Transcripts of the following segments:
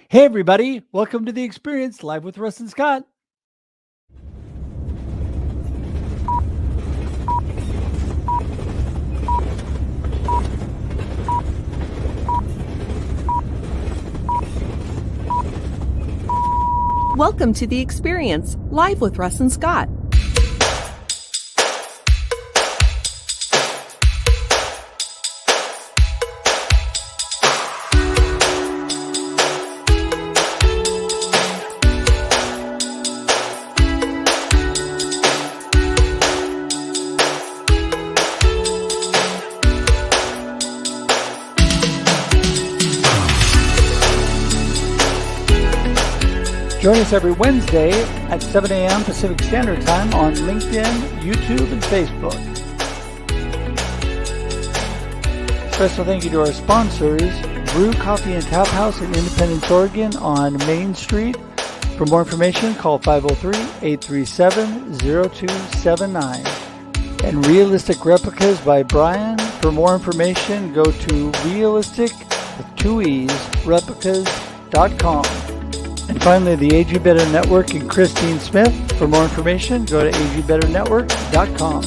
Hey, everybody. Welcome to The Experience, live with Russ and Scott. Welcome to The Experience, live with Russ and Scott. Join us every Wednesday at 7 a.m. Pacific Standard Time on LinkedIn, YouTube, and Facebook. Special thank you to our sponsors, Brew Coffee and Tap House in Independence, Oregon on Main Street. For more information, call 503-837-0279. And Realistic Replicas by Brian. For more information, go to replicas.com. And finally, the AG Better Network and Christine Smith. For more information, go to agbetternetwork.com.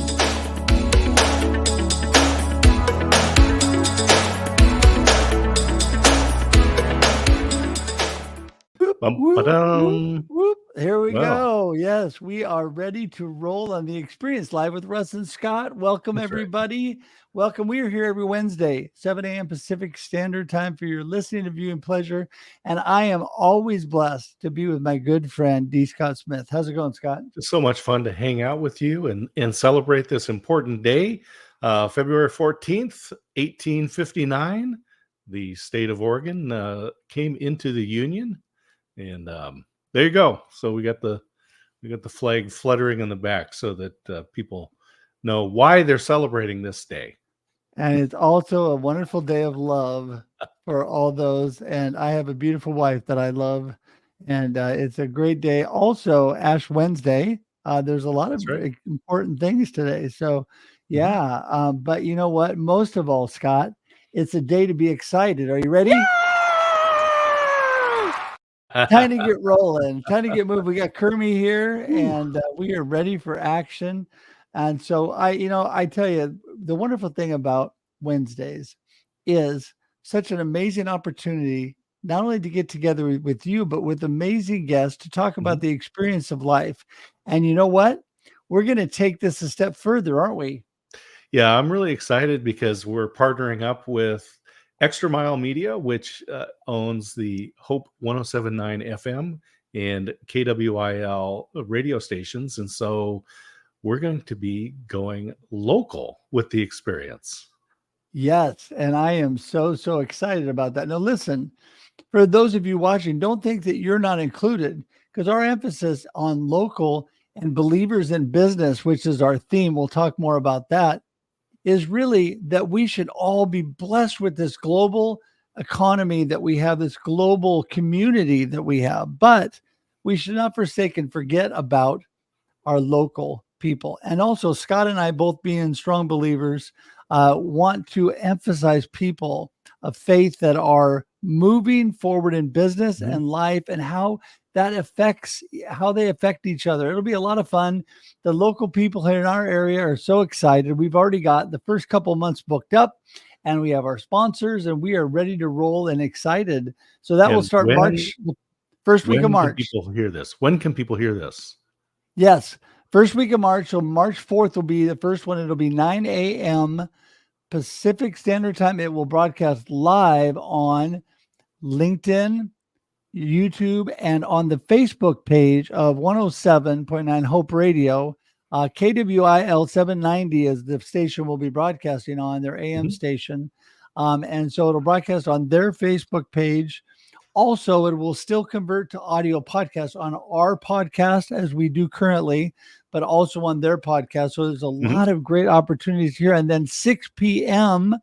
Whoop, whoop. Here we go. Yes, we are ready to roll on The Experience live with Russ and Scott. Welcome, everybody. Right. Welcome. We are here every Wednesday, 7 a.m. Pacific Standard Time for your listening and viewing pleasure. And I am always blessed to be with my good friend, D. Scott Smith. How's it going, Scott? It's so much fun to hang out with you and celebrate this important day. February 14th, 1859, the state of Oregon came into the Union. And there you go. So we got the flag fluttering in the back so that people know why they're celebrating this day. And it's also a wonderful day of love for all those. And I have a beautiful wife that I love. And it's a great day. Also, Ash Wednesday. There's a lot of important things today. So, yeah. But you know what? Most of all, Scott, it's a day to be excited. Are you ready? Yeah! Time to get rolling. Time to get moving. We got Kermie here, and we are ready for action. And so I tell you, the wonderful thing about Wednesdays is such an amazing opportunity, not only to get together with you, but with amazing guests to talk about the experience of life. And you know what? We're going to take this a step further, aren't we? Yeah, I'm really excited because we're partnering up with Extra Mile Media, which owns the Hope 107.9 FM and KWIL radio stations. And so we're going to be going local with the experience. Yes. And I am so excited about that. Now, listen, for those of you watching, don't think that you're not included, because our emphasis on local and believers in business, which is our theme, we'll talk more about that, is really that we should all be blessed with this global economy that we have, this global community that we have. But we should not forsake and forget about our local people. And also, Scott and I, both being strong believers, want to emphasize people of faith that are moving forward in business and life, and how they affect each other. It'll be a lot of fun. The local people here in our area are so excited. We've already got the first couple of months booked up, and we have our sponsors, and we are ready to roll and excited. So that will start March, the first week of March. When can people hear this? Yes, first week of March. So March 4th will be the first one. It'll be 9 a.m. Pacific Standard Time. It will broadcast live on LinkedIn, YouTube, and on the Facebook page of 107.9 Hope Radio. KWIL 790 is the station we'll be broadcasting on, their AM station. And so it'll broadcast on their Facebook page. Also, it will still convert to audio podcast on our podcast as we do currently, but also on their podcast. So there's a lot of great opportunities here. And then 6 p.m.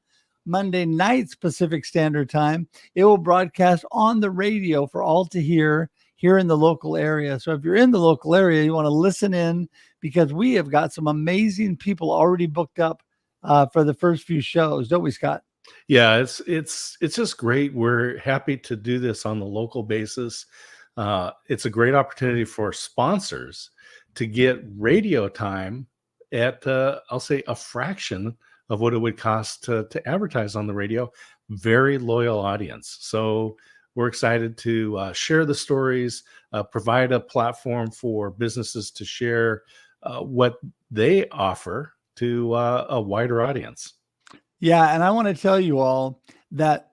Monday nights Pacific Standard Time, it will broadcast on the radio for all to hear here in the local area. So if you're in the local area, you want to listen in, because we have got some amazing people already booked up for the first few shows, don't we, Scott? Yeah, it's just great. We're happy to do this on the local basis. It's a great opportunity for sponsors to get radio time at I'll say a fraction of what it would cost to advertise on the radio. Very loyal audience. So we're excited to share the stories, provide a platform for businesses to share what they offer to a wider audience. Yeah, and I want to tell you all that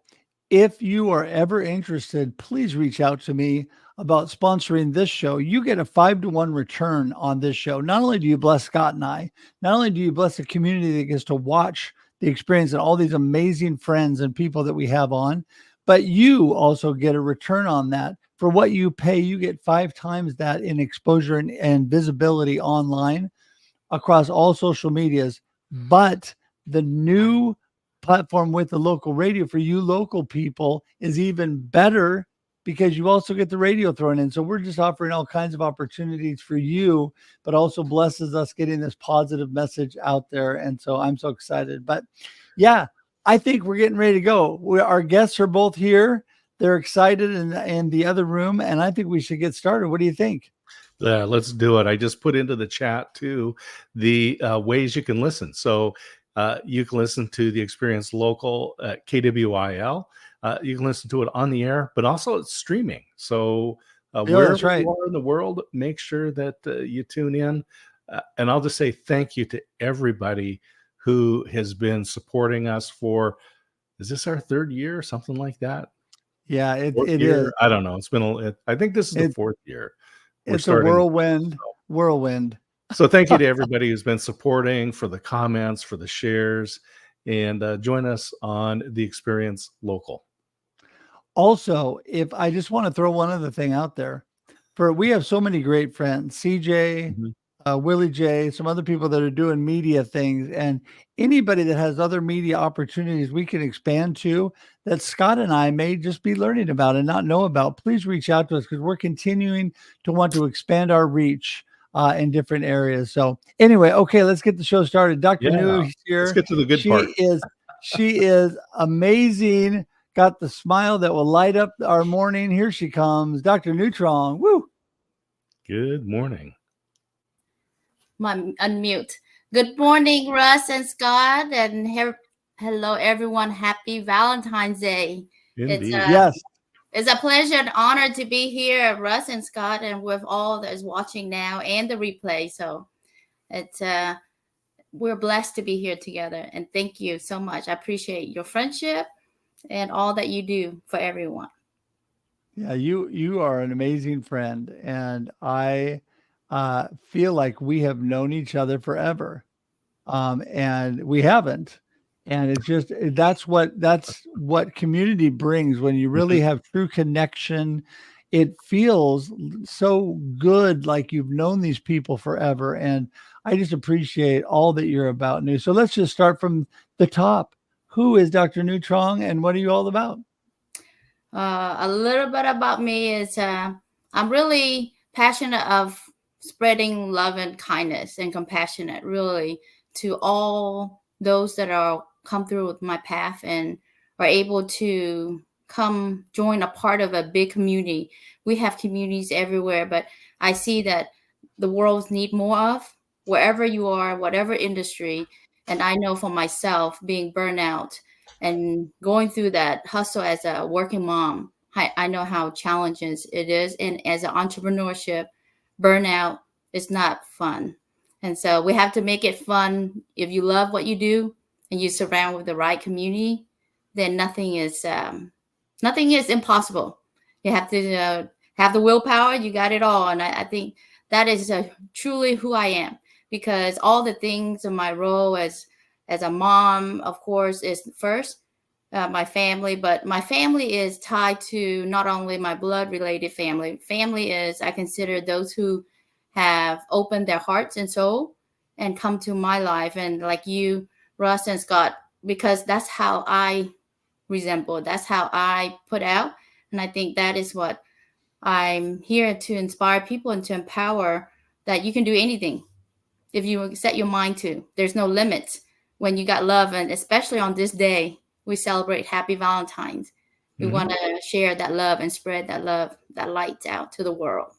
if you are ever interested, please reach out to me about sponsoring this show. You get a 5-to-1 return on this show. Not only do you bless Scott and I, not only do you bless the community that gets to watch the experience and all these amazing friends and people that we have on, but you also get a return on that. For what you pay, you get 5 times that in exposure and visibility online across all social medias. But the new platform with the local radio for you local people is even better because you also get the radio thrown in. So we're just offering all kinds of opportunities for you, but also blesses us getting this positive message out there. And so I'm so excited. But yeah, I think we're getting ready to go. Our guests are both here. They're excited in the other room, and I think we should get started. What do you think? Yeah, let's do it. I just put into the chat too the ways you can listen. So you can listen to the Experience local at KWIL. You can listen to it on the air, but also it's streaming. So wherever you are in the world, make sure that you tune in. And I'll just say thank you to everybody who has been supporting us for, is this our 3rd year or something like that? Yeah, it is. I don't know. It's been, I think this is the 4th year. It's a whirlwind. So thank you to everybody who's been supporting, for the comments, for the shares, and join us on the Experience Local. Also, if I just want to throw one other thing out there, we have so many great friends, CJ, Willie J, some other people that are doing media things, and anybody that has other media opportunities we can expand to that Scott and I may just be learning about and not know about. Please reach out to us because we're continuing to want to expand our reach in different areas. So anyway, okay, let's get the show started. Dr. New is here. Let's get to the good part. She is amazing. Got the smile that will light up our morning. Here she comes, Dr. Truong. Woo! Good morning. Unmute. Good morning, Russ and Scott, and hello, everyone. Happy Valentine's Day. Indeed. It's a pleasure and honor to be here, Russ and Scott, and with all that is watching now and the replay. So we're blessed to be here together, and thank you so much. I appreciate your friendship and all that you do for everyone. Yeah, you are an amazing friend, and I feel like we have known each other forever, and we haven't. And it's just that's what community brings when you really have true connection. It feels so good, like you've known these people forever. And I just appreciate all that you're about, New. So let's just start from the top. Who is Dr. Truong, and what are you all about? A little bit about me is I'm really passionate of spreading love and kindness and compassionate, really, to all those that are come through with my path and are able to come join a part of a big community. We have communities everywhere, but I see that the world need more of, wherever you are, whatever industry. And I know for myself, being burnout and going through that hustle as a working mom, I know how challenging it is. And as an entrepreneurship, burnout is not fun. And so we have to make it fun. If you love what you do and you surround with the right community, then nothing is impossible. You have to have the willpower. You got it all. And I think that is truly who I am, because all the things in my role as a mom, of course, is first my family, but my family is tied to not only my blood related family. Family is, I consider those who have opened their hearts and soul and come to my life. And like you, Russ and Scott, because that's how I resemble. That's how I put out. And I think that is what I'm here to inspire people and to empower, that you can do anything if you set your mind to. There's no limits when you got love. And especially on this day we celebrate Happy Valentine's. We want to share that love and spread that love, that light out to the world.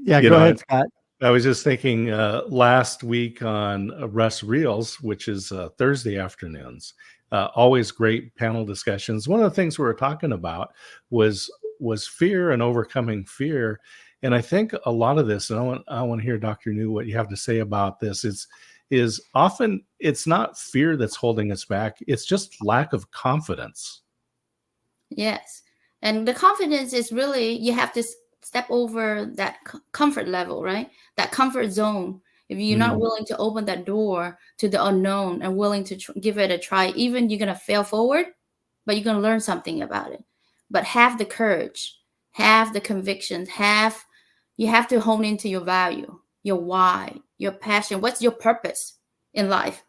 Yeah, go ahead, Scott. I was just thinking last week on Russ Reels, which is Thursday afternoons, always great panel discussions. One of the things we were talking about was fear and overcoming fear. And I think a lot of this, and I want to hear, Dr. New, what you have to say about this, is often it's not fear that's holding us back. It's just lack of confidence. Yes. And the confidence is really, you have to step over that comfort level, right? That comfort zone. If you're not willing to open that door to the unknown and willing to give it a try, even you're going to fail forward, but you're going to learn something about it. But have the courage, have the convictions, you have to hone into your value, your why, your passion. What's your purpose in life?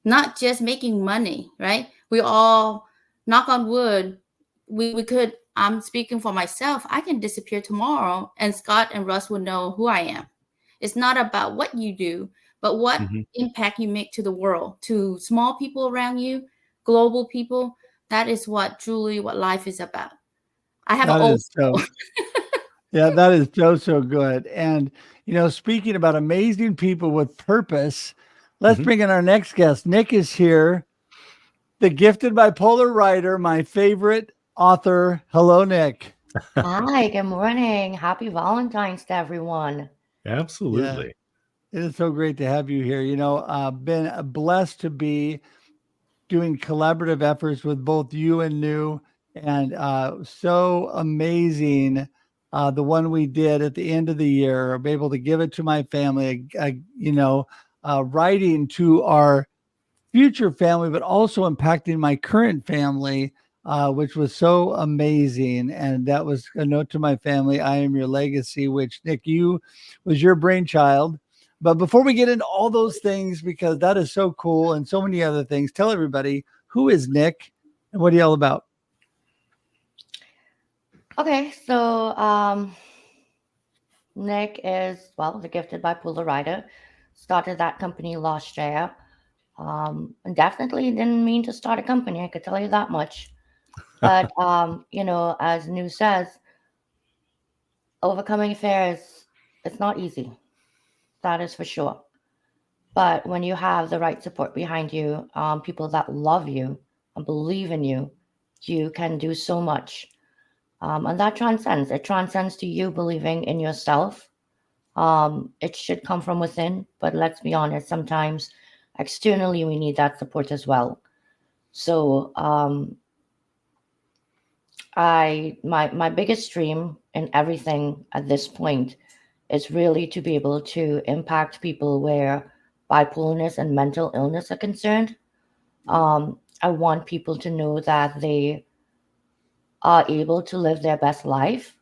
Not just making money, right? We all, knock on wood, we could, I'm speaking for myself, I can disappear tomorrow and Scott and Russ would know who I am. It's not about what you do, but what impact you make to the world, to small people around you, global people. That is what life is about. I have an old Yeah, that is so good. And, speaking about amazing people with purpose, let's bring in our next guest. Nick is here, the Gifted Bipolar Writer, my favorite author. Hello, Nick. Hi, good morning. Happy Valentine's to everyone. Absolutely. Yeah, it is so great to have you here. Been blessed to be doing collaborative efforts with both you and New, and so amazing. The one we did at the end of the year, I'm able to give it to my family, writing to our future family, but also impacting my current family, which was so amazing. And that was a note to my family, I am your legacy, which, Nick, was your brainchild. But before we get into all those things, because that is so cool and so many other things, tell everybody, who is Nick and what are you all about? Okay, so Nick is, the Gifted Bipolar Writer. Started that company last year. And definitely didn't mean to start a company, I could tell you that much. But, as New says, overcoming fear it's not easy. That is for sure. But when you have the right support behind you, people that love you and believe in you, you can do so much. And that transcends. It transcends to you believing in yourself. It should come from within, but let's be honest, sometimes externally we need that support as well. So my biggest dream in everything at this point is really to be able to impact people where bipolarness and mental illness are concerned. I want people to know that they are able to live their best life,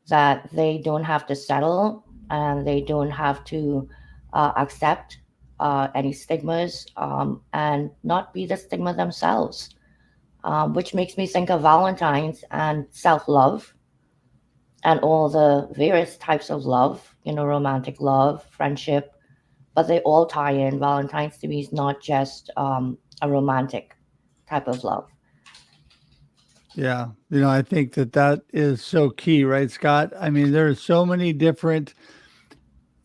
that they don't have to settle and they don't have to accept any stigmas and not be the stigma themselves, which makes me think of Valentine's and self-love and all the various types of love, romantic love, friendship, but they all tie in. Valentine's to me is not just a romantic type of love. Yeah. I think that is so key, right, Scott? I mean, there are so many different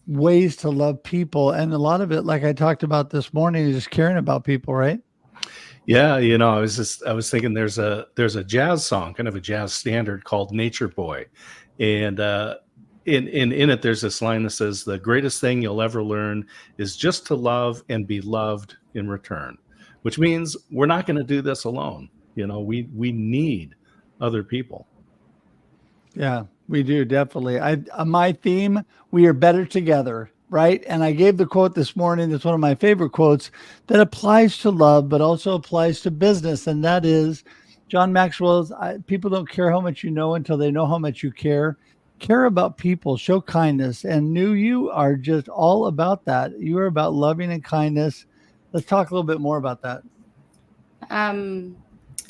ways to love people. And a lot of it, like I talked about this morning, is just caring about people, right? Yeah. I was thinking there's a jazz song, kind of a jazz standard called Nature Boy. And in it, there's this line that says, the greatest thing you'll ever learn is just to love and be loved in return, which means we're not going to do this alone. We need other people. Yeah, we do. Definitely. My theme, we are better together. Right. And I gave the quote this morning. That's one of my favorite quotes that applies to love, but also applies to business. And that is John Maxwell's, people don't care how much you know until they know how much you care. Care about people, show kindness. And New, you are just all about that. You are about loving and kindness. Let's talk a little bit more about that.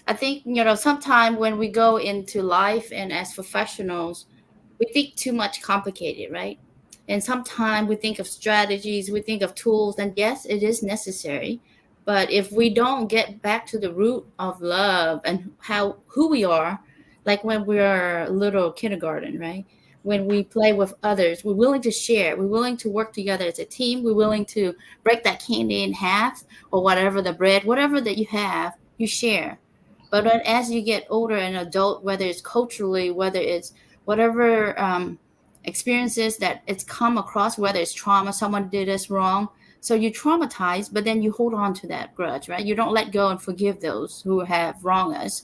I think, sometimes when we go into life and as professionals, we think too much complicated, right? And sometimes we think of strategies, we think of tools, and yes, it is necessary. But if we don't get back to the root of love and who we are, like when we're little kindergarten, right? When we play with others, we're willing to share. We're willing to work together as a team. We're willing to break that candy in half or whatever, the bread, whatever that you have, you share. But then as you get older and adult, whether it's culturally, whether it's whatever experiences that it's come across, whether it's trauma, someone did us wrong, so you traumatize, but then you hold on to that grudge, right? You don't let go and forgive those who have wronged us.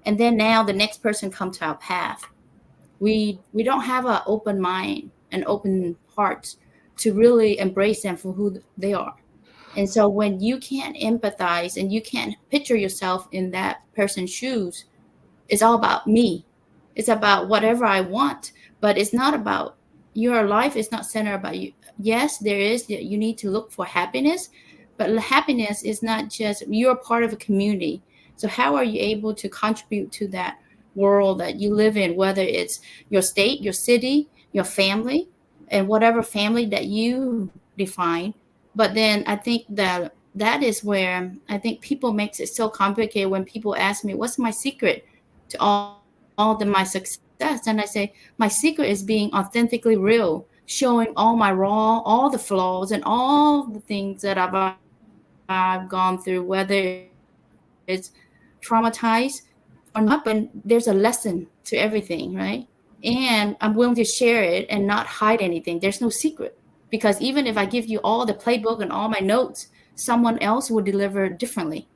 And then now the next person comes to our path. We don't have an open mind and open heart to really embrace them for who they are. And so when you can't empathize and you can't picture yourself in that person's shoes, it's all about me. It's about whatever I want, but it's not about your life. Is not centered about you. Yes, there is, you need to look for happiness, but happiness is not just, you're part of a community. So how are you able to contribute to that world that you live in, whether it's your state, your city, your family, and whatever family that you define. But then I think that is where I think people makes it so complicated when people ask me, what's my secret to all my success? And I say, my secret is being authentically real, showing all my raw, all the flaws and all the things that I've gone through, whether it's traumatized or not, but there's a lesson to everything, right? And I'm willing to share it and not hide anything. There's no secret, because even if I give you all the playbook and all my notes, someone else will deliver differently.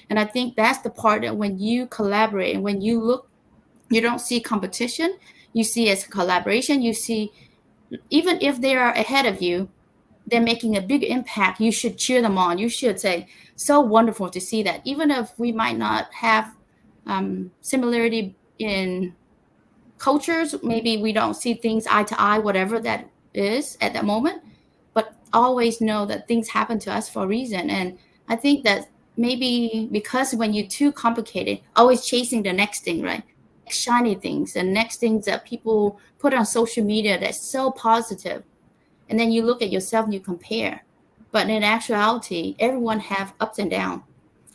And I think that's the part that when you collaborate and when you look, you don't see competition, you see it as collaboration. You see, even if they are ahead of you, they're making a big impact. You should cheer them on. You should say, so wonderful to see that. Even if we might not have similarity in cultures, maybe we don't see things eye to eye, whatever that is at that moment, but always know that things happen to us for a reason. And I think that maybe because when you're too complicated, always chasing the next thing, right? Shiny things, the next things that people put on social media that's so positive. And then you look at yourself and you compare. But in actuality, everyone have ups and downs.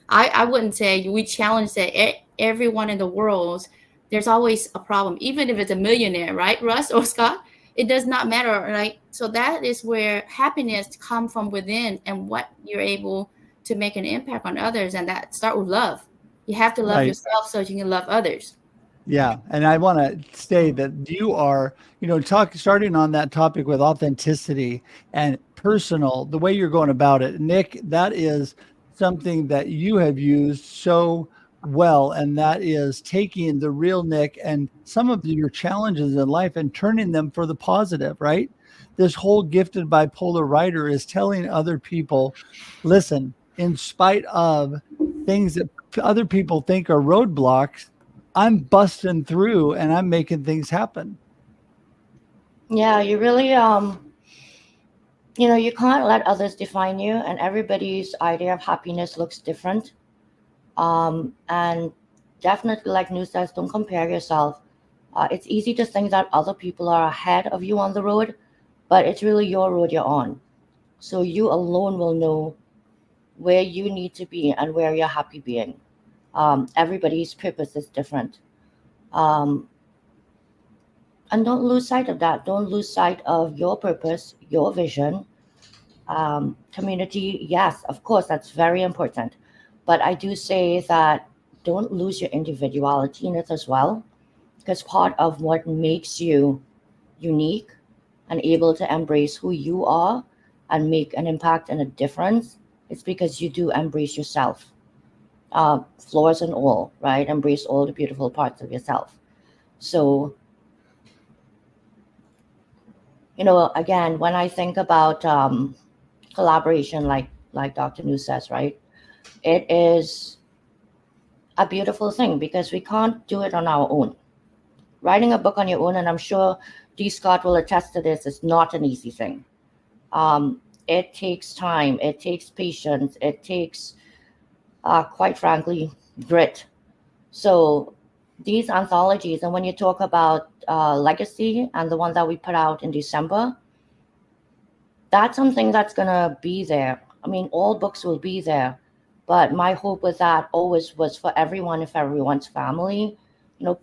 I wouldn't say we challenge that everyone in the world, there's always a problem, even if it's a millionaire, right, Russ or Scott? It does not matter, right? So that is where happiness comes from within and what you're able to make an impact on others. And that start with love. You have to love yourself so you can love others. Yeah. And I want to say that you are, starting on that topic with authenticity and personal, the way you're going about it, Nick, that is something that you have used so well. And that is taking the real Nick and some of your challenges in life and turning them for the positive, right? This whole Gifted Bipolar Writer is telling other people, listen, in spite of things that other people think are roadblocks, I'm busting through and I'm making things happen. Yeah, you really, you can't let others define you, and everybody's idea of happiness looks different. And definitely, like Nu says, don't compare yourself. It's easy to think that other people are ahead of you on the road, but it's really your road you're on. So you alone will know where you need to be and where you're happy being. Everybody's purpose is different. And don't lose sight of that. Don't lose sight of your purpose, your vision. Community, yes, of course, that's very important. But I do say that don't lose your individuality in it as well, because part of what makes you unique and able to embrace who you are and make an impact and a difference is because you do embrace yourself. Flaws and all, right? Embrace all the beautiful parts of yourself. So, again, when I think about collaboration, like Dr. Nu says, right? It is a beautiful thing because we can't do it on our own. Writing a book on your own, and I'm sure D. Scott will attest to this, is not an easy thing. It takes time. It takes patience. It takes, quite frankly, grit. So these anthologies, and when you talk about Legacy and the one that we put out in December, that's something that's going to be there. I mean, all books will be there, But my hope with that always was for everyone, if everyone's family,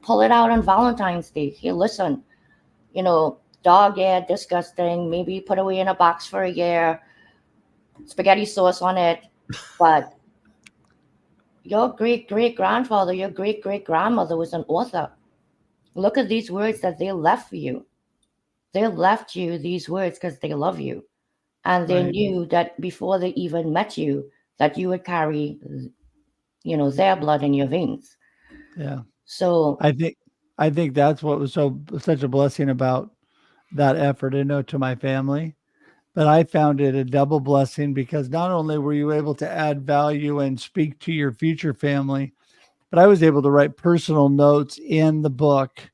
pull it out on Valentine's Day. Hey, listen, dog hair, disgusting, maybe put away in a box for a year, spaghetti sauce on it. But your great great grandfather, your great great grandmother was an author. Look at these words that they left for you. They left you these words because they love you. And they Right. knew that before they even met you, that you would carry, their blood in your veins. Yeah. So I think that's what was such a blessing about that effort, to my family. But I found it a double blessing because not only were you able to add value and speak to your future family, but I was able to write personal notes in the book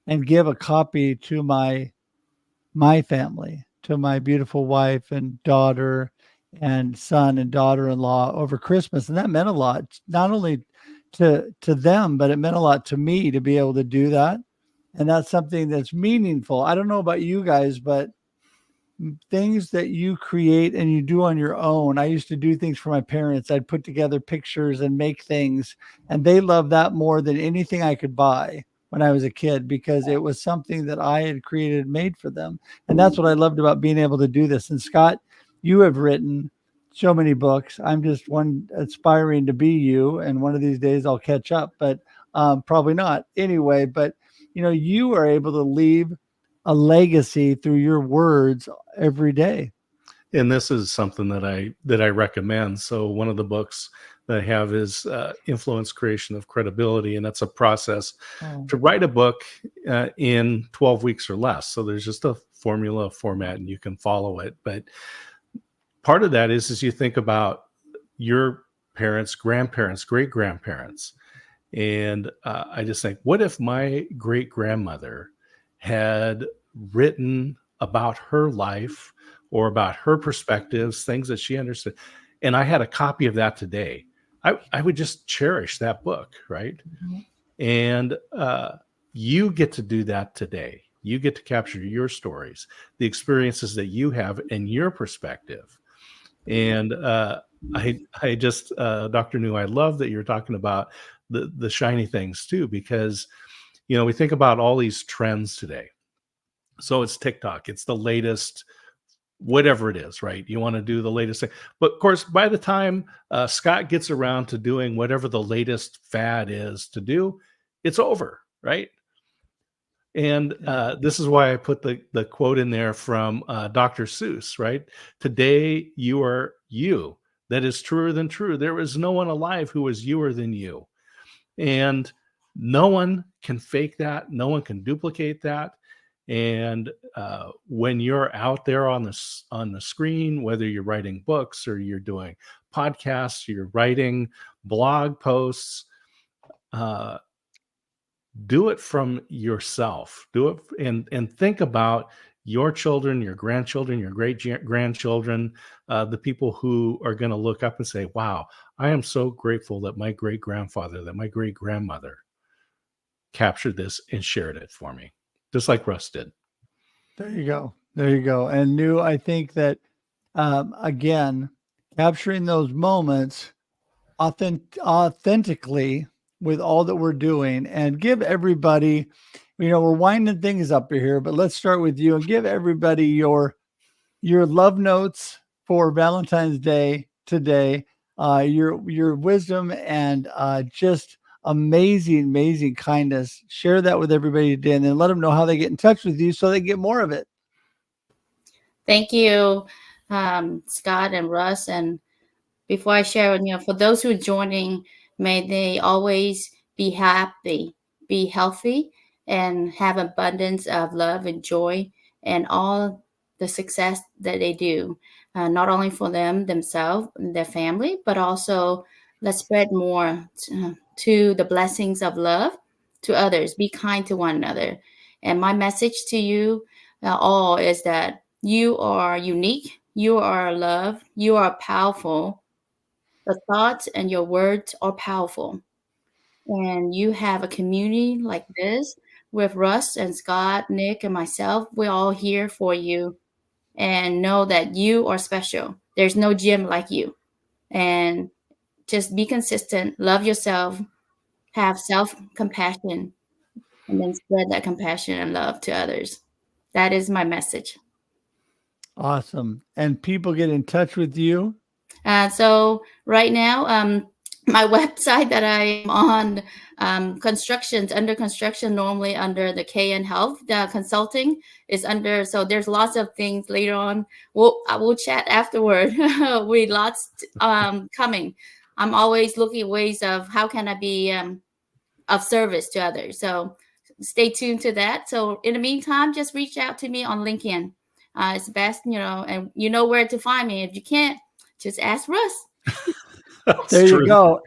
and give a copy to my family, to my beautiful wife and daughter and son and daughter-in-law over Christmas. And that meant a lot, not only to them, but it meant a lot to me to be able to do that. And that's something that's meaningful. I don't know about you guys, but things that you create and you do on your own. I used to do things for my parents. I'd put together pictures and make things, and they love that more than anything I could buy when I was a kid, because it was something that I had created, made for them. And that's what I loved about being able to do this. And Scott, you have written so many books. I'm just one aspiring to be you, and one of these days I'll catch up, but probably not anyway. But you are able to leave a legacy through your words every day. And this is something that I recommend. So one of the books that I have is Influence Creation of Credibility, and that's a process to write a book in 12 weeks or less. So there's just a formula, format, and you can follow it. But part of that is you think about your parents, grandparents, great grandparents, and I just think, what if my great grandmother had written about her life or about her perspectives, things that she understood, and I had a copy of that today, I would just cherish that book, right? Mm-hmm. And you get to do that today. You get to capture your stories, the experiences that you have, and your perspective. And I just, Dr. New, I love that you're talking about the shiny things too, because we think about all these trends today. So it's TikTok, it's the latest, whatever it is, right? You want to do the latest thing. But of course, by the time Scott gets around to doing whatever the latest fad is to do, it's over, right? And this is why I put the quote in there from Dr. Seuss, right? Today you are you. That is truer than true. There is no one alive who is youer than you. And no one can fake that. No one can duplicate that. And when you're out there on the screen, whether you're writing books or you're doing podcasts, you're writing blog posts, do it from yourself. Do it and think about your children, your grandchildren, your great grandchildren, the people who are going to look up and say, wow, I am so grateful that my great grandfather, that my great grandmother captured this and shared it for me, just like Russ did. There you go. There you go. And New, I think that, again, capturing those moments authentically with all that we're doing, and give everybody, we're winding things up here, but let's start with you and give everybody your love notes for Valentine's Day today, your wisdom and just amazing kindness. Share that with everybody today, and then let them know how they get in touch with you so they get more of it. Thank you, Scott and Russ. And before I share, for those who are joining, may they always be happy, be healthy, and have abundance of love and joy and all the success that they do, not only for themselves and their family, but also let's spread more to the blessings of love to others. Be kind to one another. And my message to you all is that you are unique, you are loved, you are powerful. The thoughts and your words are powerful. And you have a community like this with Russ and Scott, Nick, and myself. We're all here for you. And know that you are special. There's no gym like you. And just be consistent, love yourself, have self-compassion, and then spread that compassion and love to others. That is my message. Awesome. And people get in touch with you. So right now, my website that I'm on, constructions under construction, normally under the KN Health, the consulting is under. So there's lots of things later on. I will chat afterward. We lots coming. I'm always looking at ways of how can I be of service to others. So stay tuned to that. So in the meantime, just reach out to me on LinkedIn. It's best, and you know where to find me. If you can't, just ask Russ. There you go.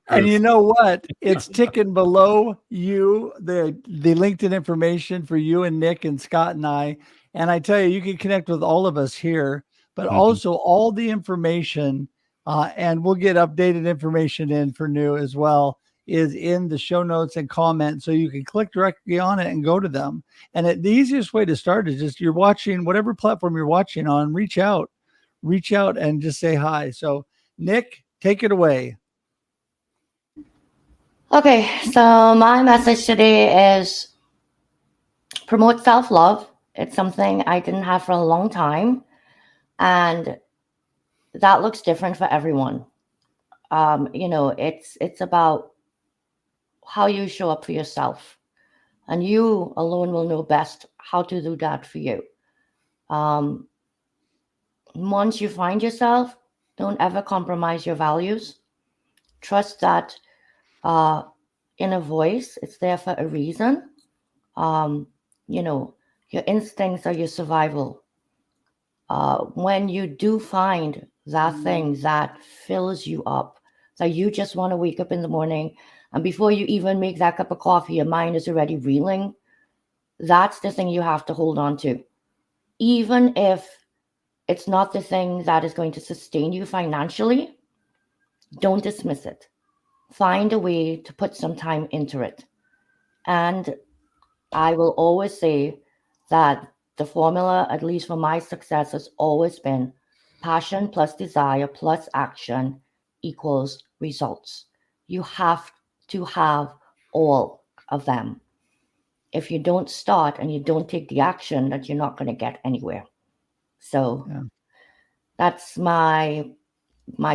And you know what? It's ticking below you, the LinkedIn information for you and Nick and Scott and I. And I tell you can connect with all of us here, but also all the information, and we'll get updated information in for new as well, is in the show notes and comments. So you can click directly on it and go to them. And the easiest way to start is just, you're watching whatever platform you're watching on, reach out and just say hi. So Nick, take it away. Okay, so my message today is promote self-love. It's something I didn't have for a long time, and that looks different for everyone. It's about how you show up for yourself, and you alone will know best how to do that for you. Once you find yourself, don't ever compromise your values. Trust that inner voice, it's there for a reason. Your instincts are your survival. When you do find that thing that fills you up, that you just want to wake up in the morning, and before you even make that cup of coffee, your mind is already reeling, that's the thing you have to hold on to. Even if it's not the thing that is going to sustain you financially, don't dismiss it. Find a way to put some time into it. And I will always say that the formula, at least for my success, has always been passion plus desire plus action equals results. You have to have all of them. If you don't start and you don't take the action, that you're not going to get anywhere. So that's my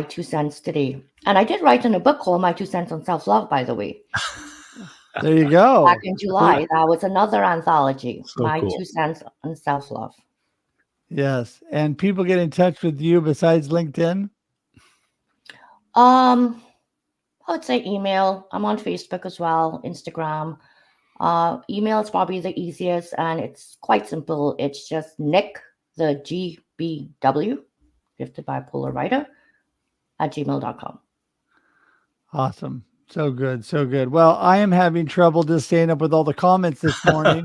2 cents today. And I did write in a book called My 2 Cents on Self-Love, by the way. There you go. Back in July. That was another anthology. So My cool. 2 cents on self-love. Yes. And people get in touch with you besides LinkedIn? I would say email. I'm on Facebook as well, Instagram. Email is probably the easiest, and it's quite simple. It's just Nick, the GBW, Gifted Bipolar Writer, at gmail.com. Awesome. So good. So good. Well, I am having trouble just staying up with all the comments this morning.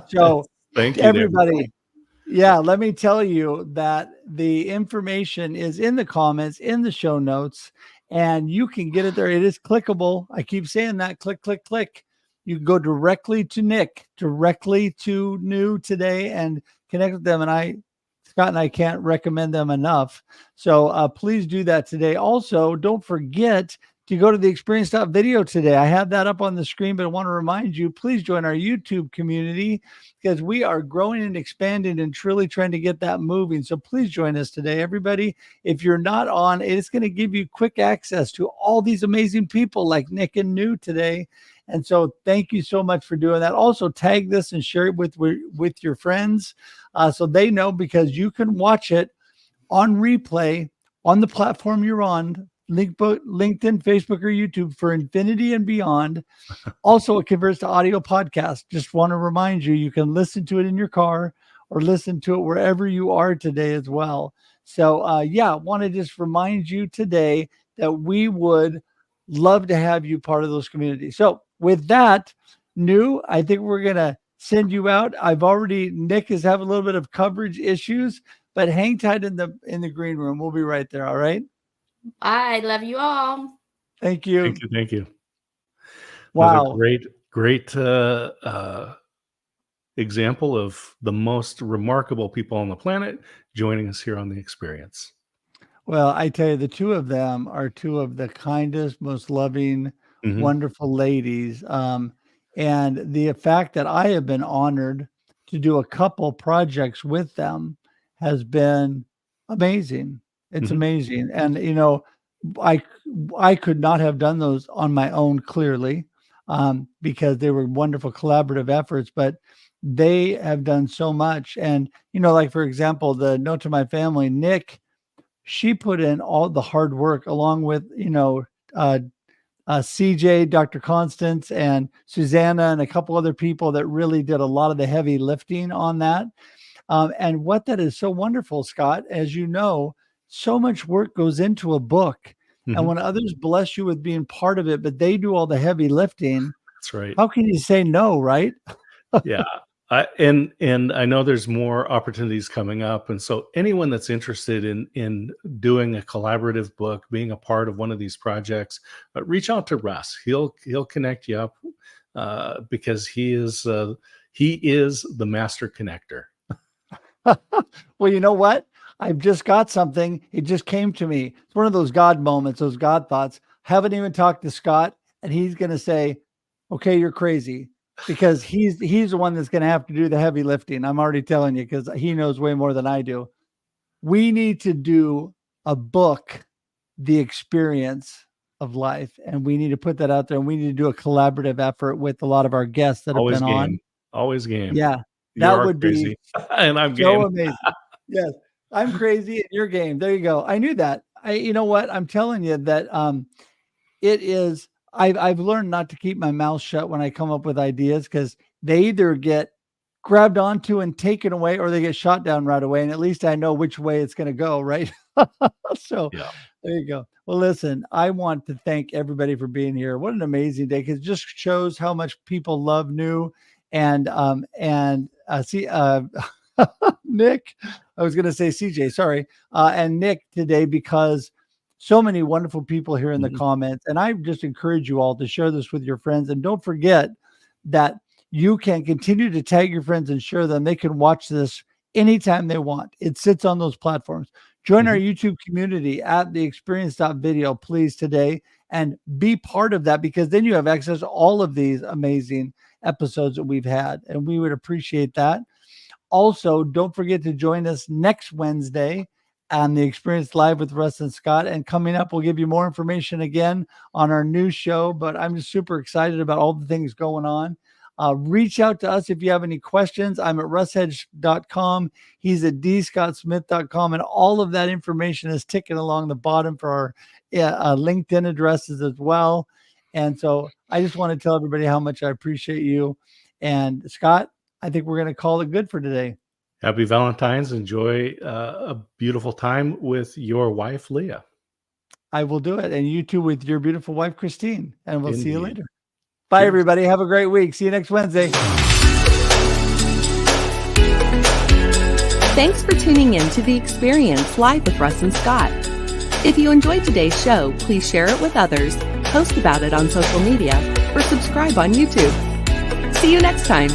So thank you, everybody. Yeah, let me tell you that the information is in the comments, in the show notes, and you can get it there. It is clickable. I keep saying that. Click, click, click. You can go directly to Nick, directly to New today, and connect with them. And Scott and I can't recommend them enough. So please do that today. Also, don't forget to go to the experience.video today. I have that up on the screen, but I want to remind you, please join our YouTube community, because we are growing and expanding and truly trying to get that moving. So please join us today, everybody. If you're not on, it's going to give you quick access to all these amazing people like Nick and New today. And so thank you so much for doing that. Also tag this and share it with your friends, so they know, because you can watch it on replay on the platform you're on, LinkedIn, Facebook, or YouTube, for infinity and beyond. Also, it converts to audio podcast. Just want to remind you, you can listen to it in your car or listen to it wherever you are today as well. So want to just remind you today that we would love to have you part of those communities. So with that, New, I think we're going to send you out. Nick is having a little bit of coverage issues, but hang tight in the green room. We'll be right there. All right. I love you all. Thank you. Thank you. Wow. Great example of the most remarkable people on the planet joining us here on The Experience. Well, I tell you, the two of them are two of the kindest, most loving, Mhm. wonderful ladies. And the fact that I have been honored to do a couple projects with them has been amazing. It's Mhm. amazing. And, I, I could not have done those on my own, clearly, because they were wonderful collaborative efforts, but they have done so much. And, like, for example, the Note to My Family, Nick, she put in all the hard work along with, uh, CJ, Dr. Constance, and Susanna, and a couple other people that really did a lot of the heavy lifting on that. And what that is so wonderful, Scott, as you know, so much work goes into a book. And Mhm. when others bless you with being part of it, but they do all the heavy lifting, That's right. how can you say no, right? Yeah. And I know there's more opportunities coming up. And so anyone that's interested in doing a collaborative book, being a part of one of these projects, reach out to Russ. He'll connect you up because he is the master connector. Well, you know what? I've just got something. It just came to me. It's one of those God moments, those God thoughts. Haven't even talked to Scott, and he's going to say, "Okay, you're crazy," because he's the one that's going to have to do the heavy lifting. I'm already telling you, because he knows way more than I do. We need to do a book, The Experience of Life, and we need to put that out there. And we need to do a collaborative effort with a lot of our guests that have Always been game. on. Always game. Yeah, You that are would be crazy. And I'm so game. amazing. Yes, I'm crazy and you're game. There you go. I knew that. You know what? I'm telling you that it is. I've learned not to keep my mouth shut when I come up with ideas, because they either get grabbed onto and taken away, or they get shot down right away. And at least I know which way it's going to go, right? So Yeah. there you go. Well, listen, I want to thank everybody for being here. What an amazing day, because it just shows how much people love New and Nick. I was going to say CJ, sorry, and Nick today, because so many wonderful people here in the Mhm. comments. And I just encourage you all to share this with your friends. And don't forget that you can continue to tag your friends and share them. They can watch this anytime they want. It sits on those platforms. Join our Mhm. YouTube community at theexperience.video, please, today, and be part of that, because then you have access to all of these amazing episodes that we've had. And we would appreciate that. Also, don't forget to join us next Wednesday on The Experience Live with Russ and Scott. And coming up, we'll give you more information again on our new show. But I'm just super excited about all the things going on. Reach out to us if you have any questions. I'm at russhedge.com. He's at dscottsmith.com. And all of that information is ticking along the bottom for our LinkedIn addresses as well. And so I just want to tell everybody how much I appreciate you. And Scott, I think we're going to call it good for today. Happy Valentine's. Enjoy a beautiful time with your wife, Leah. I will do it. And you too with your beautiful wife, Christine. And we'll see you Indeed. later. Bye, Cheers. everybody. Have a great week. See you next Wednesday. Thanks for tuning in to The Experience Live with Russ and Scott. If you enjoyed today's show, please share it with others, post about it on social media, or subscribe on YouTube. See you next time.